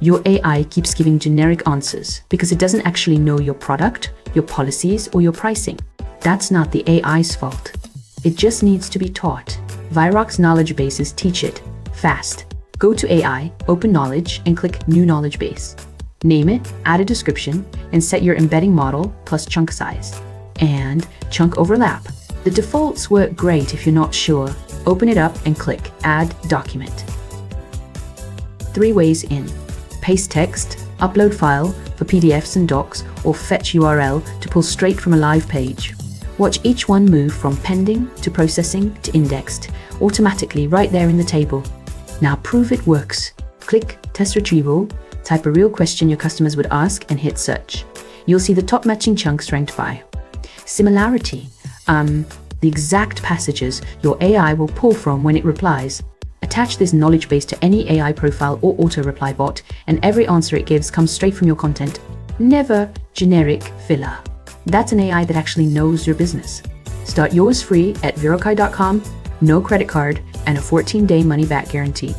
Your AI keeps giving generic answers because it doesn't actually know your product, your policies, or your pricing. That's not the AI's fault. It just needs to be taught. Vyroq's knowledge bases teach it fast. Go to AI, open knowledge, and click New Knowledge Base. Name it, add a description, and set your embedding model plus chunk size. And chunk overlap. The defaults work great if you're not sure. Open it up and click Add Document. 3 ways in. Paste text, upload file for PDFs and docs, or fetch URL to pull straight from a live page. Watch each one move from pending to processing to indexed, automatically right there in the table. Now prove it works. Click Test Retrieval, type a real question your customers would ask, and hit Search. You'll see the top matching chunks ranked by similarity, the exact passages your AI will pull from when it replies. Attach this knowledge base to any AI profile or auto-reply bot, and every answer it gives comes straight from your content. Never generic filler. That's an AI that actually knows your business. Start yours free at vyroq.com, no credit card, and a 14-day money-back guarantee.